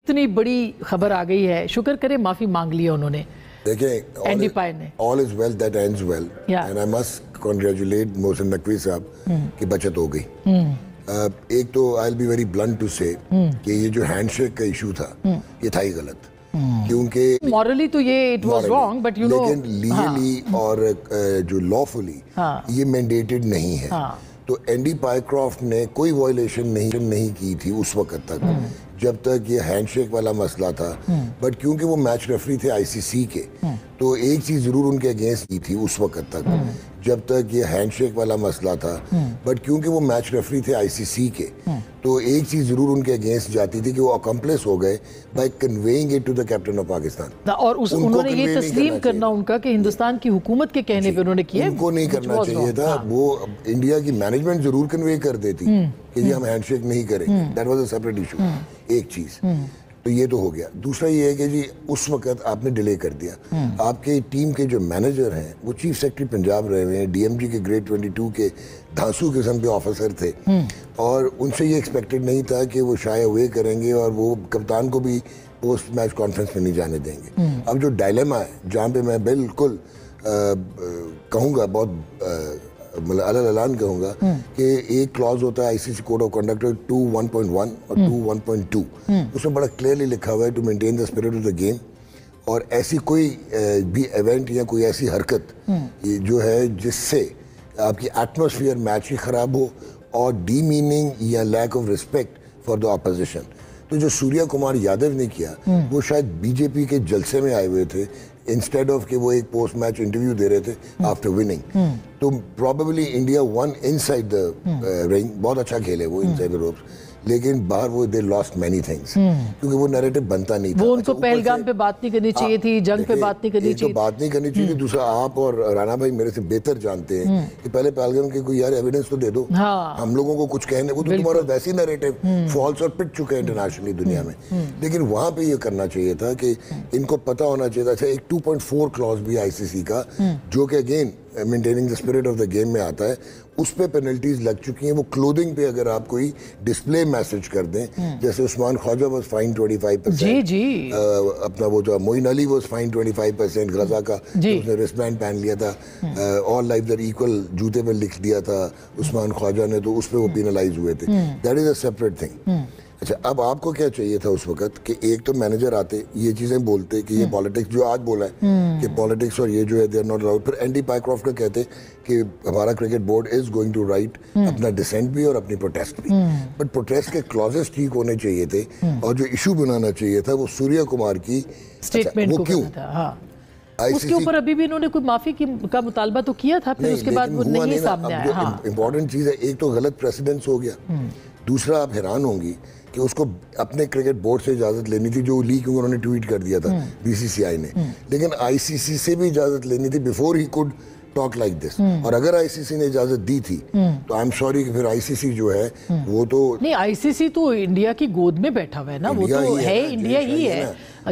اتنی بڑی خبر آ گئی ہے, شکر کرے معافی مانگ لیا انہوں نے. دیکھیں, اینڈی پائے نے all is well that ends well, and I must congratulate Mohsin Naqvi صاحب کی بچت ہو گئی. ایک تو I'll be very blunt to say کہ یہ جو ہینڈ شیک کا ایشو تھا یہ تھا ہی غلط, کیونکہ مورلی تو یہ it was wrong, but you know لیکن لیگلی اور جو lawfully یہ مینڈیٹڈ نہیں ہے. تو اینڈی پائیکرافٹ نے کوئی وائلیشن نہیں کی تھی اس وقت تک جب تک یہ ہینڈ شیک والا مسئلہ تھا. بٹ کیونکہ وہ میچ ریفری تھے آئی سی سی کے, تو ایک چیز ضرور ان کے اگینسٹ کی تھی اس وقت تک جب تک یہ ہینڈ شیک والا مسئلہ تھا. بٹ کیونکہ وہ میچ ریفری تھے آئی سی سی کے, تو ایک چیز ضرور ان کے اگینسٹ جاتی تھی کہ وہ اکمپلس ہو گئے by conveying it to the captain of Pakistan. اور انہوں نے یہ تسلیم کرنا ان کا کہ ہندوستان کی حکومت کے کہنے پہ انہوں نے کیا, ان کو نہیں کرنا چاہیے تھا. وہ انڈیا کی مینجمنٹ ضرور کنوے کر دیتی کہ جی ہم ہینڈ شیک نہیں کریں گے, that was a separate issue. ایک چیز تو یہ تو ہو گیا. دوسرا یہ ہے کہ جی اس وقت آپ نے ڈیلے کر دیا. آپ کے ٹیم کے جو مینیجر ہیں وہ چیف سیکرٹری پنجاب رہے ہوئے ہیں, ڈی ایم جی کے گریڈ 22 کے دھانسو قسم کے آفیسر تھے, اور ان سے یہ ایکسپیکٹڈ نہیں تھا کہ وہ شائے اوے کریں گے اور وہ کپتان کو بھی پوسٹ میچ کانفرنس میں نہیں جانے دیں گے. اب جو ڈائلیما ہے جہاں پہ میں بالکل کہوں گا, بہت مطلب اعلان کہوں گا کہ ایک کلاز ہوتا ہے آئی سی سی کوڈ آف کنڈکٹ 2.1 اور 2.1.2, اس میں بڑا کلیئرلی لکھا ہوا ہے to maintain the spirit of the game, اور ایسی کوئی بھی ایونٹ یا کوئی ایسی حرکت جو ہے جس سے آپ کی ایٹماسفیئر میچ کی خراب ہو اور ڈی میننگ یا lack of respect for the opposition. تو جو سوریا کمار یادو نے کیا وہ شاید بی جے پی کے جلسے میں آئے ہوئے تھے انسٹیڈ آف کہ وہ ایک پوسٹ میچ انٹرویو دے رہے تھے آفٹر وننگ. تو probably India one in side the رنگ, بہت اچھا کھیلے وہ ان سائڈ دا روپس, لیکن باہر وہ دے لاسٹ مینی تھنگس کیونکہ وہ نیریٹو بنتا نہیں تھا. وہ ان کو پہلگام پہ بات نہیں کرنی چاہیے تھی, جنگ پہ بات نہیں کرنی چاہیے, بات نہیں کرنی چاہیے. دوسرا آپ اور رانا بھائی میرے سے بہتر جانتے ہیں کہ پہلے پہلگام کے کوئی یار ایویڈنس تو دے دو, ہم لوگوں کو کچھ کہنے. وہ تو تمہارا ویسی نیریٹو فالس اور پٹ چکے ہیں انٹرنیشنلی دنیا میں. لیکن وہاں پہ یہ کرنا چاہیے تھا کہ ان کو پتا ہونا چاہیے تھا. ایک 2.4 کلاز بھی آئی سی سی کا جو کہ again maintaining the spirit of the game میں آتا ہے, اس پہ پینلٹیز لگ چکی ہیں. وہ کلودنگ پہ اگر آپ کوئی ڈسپلے میسج کر دیں, جیسے عثمان خواجہ واز فائن 25%, اپنا وہ جو معین علی واز فائن 25%, غزہ کا اس نے رسٹ بینڈ پہن لیا تھا, آل لائف آر ایکول جوتے پہ لکھ دیا تھا عثمان خواجہ نے, تو اس پہ وہ پینلائز ہوئے تھے. That is a separate thing. اچھا, اب آپ کو کیا چاہیے تھا اس وقت کہ ایک تو مینیجر آتے یہ چیزیں بولتے کہ یہ پالیٹکس جو آج بولا ہے کہ پالیٹکس اور یہ جو ہے دے آر ناٹ الاؤڈ. پھر اینڈی پائیکرافٹ کا کہتے کہ ہمارا cricket board is going to write اپنا ڈسینٹ بھی اور اپنی پروٹیسٹ بھی, بٹ پروٹیسٹ کے کلازز ٹھیک ہونے چاہیے تھے, اور جو ایشو بنانا چاہیے تھا وہ سوریا کمار کی اسٹیٹمنٹ کو کیوں تھا. اس کے اوپر ابھی بھی انہوں نے کوئی معافی کا مطالبہ تو کیا تھا, پھر اس کے بعد وہ نہیں سامنے آیا. امپورٹنٹ چیز ہے, ایک تو غلط پریسیڈنس ہو گیا, دوسرا آپ حیران ہوں گی کہ اس کو اپنے کرکٹ بورڈ سے اجازت لینی تھی, جو لیگ انہوں نے ٹویٹ کر دیا تھا بی سی سی آئی نے, لیکن آئی سی سی سے بھی اجازت لینی تھی before he could talk like this. اور اگر آئی سی سی نے اجازت دی تھی تو آئی ایم سوری کہ پھر آئی سی سی جو ہے وہ تو نہیں, آئی سی سی تو انڈیا کی گود میں بیٹھا ہوا ہے نا, وہ تو ہے انڈیا ہی ہے,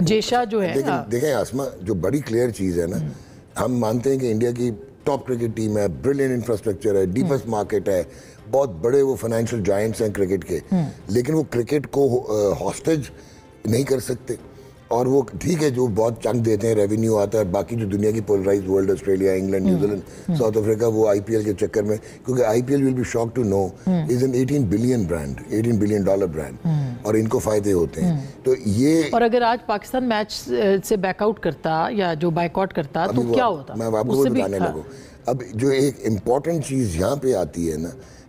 جیشا جو ہے. دیکھیں آسما, جو بڑی کلیئر چیز ہے نا, ہم مانتے ہیں کہ انڈیا کی ٹاپ کرکٹ ٹیم ہے, بریلینٹ انفراسٹرکچر ہے, ڈیپسٹ مارکیٹ ہے, بہت بڑے وہ فائنینشیل جائنٹس ہیں کرکٹ کے, لیکن وہ کرکٹ کو ہاسٹیج نہیں کر سکتے. اور وہ ٹھیک ہے جو بہت چنک دیتے ہیں, ریونیو آتا ہے, باقی جو دنیا کی polarise world, Australia, England, New Zealand, South Africa, وہ آئی پی ایل کے چکر میں, کیونکہ I P L will be shock to know is an $18 billion brand, $18 billion brand, اور ان کو فائدے ہوتے ہیں. تو یہ, اور اگر آج پاکستان میچ سے بیک آؤٹ کرتا یا جو بائک آؤٹ کرتا تو کیا ہوتا, میں آپ کو بتانے لگوں. اب جو ایک امپورٹنٹ چیز یہاں پہ آتی ہے نا,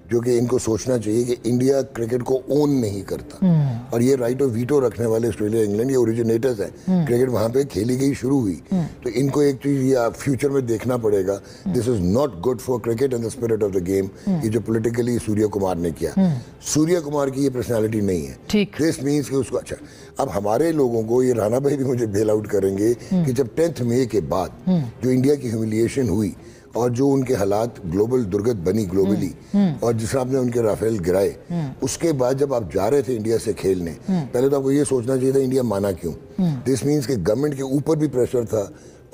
جو کہ ان کو سوچنا چاہیے کہ انڈیا کرکٹ کو اون نہیں کرتا, اور یہ رائٹ آف ویٹو رکھنے والے آسٹریلیا, انگلینڈ, یہ اوریجنیٹرز ہیں. کرکٹ وہاں پہ کھیلی گئی شروع ہوئی, تو ان کو ایک چیز یہ فیوچر میں دیکھنا پڑے گا, this is not good for cricket and the spirit of the game. یہ جو پولیٹیکلی سوریا کمار نے کیا, سوریا کمار کی یہ پرسنالٹی نہیں ہے. دس مینس کہ اس کو, اچھا اب ہمارے لوگوں کو, یہ رانا بھائی بھی مجھے بیل آؤٹ کریں گے کہ جب 10 مئی کے بعد جو انڈیا کی ہیوملیشن ہوئی اور جو ان کے حالات گلوبل درگت بنی گلوبلی, اور جس طرح آپ نے ان کے رافیل گرائے, اس کے بعد جب آپ جا رہے تھے انڈیا سے کھیلنے, پہلے تو آپ کو یہ سوچنا چاہیے تھا انڈیا مانا کیوں. دس مینس کہ گورنمنٹ کے اوپر بھی پریشر تھا,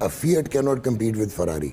A Fiat cannot compete with Ferrari।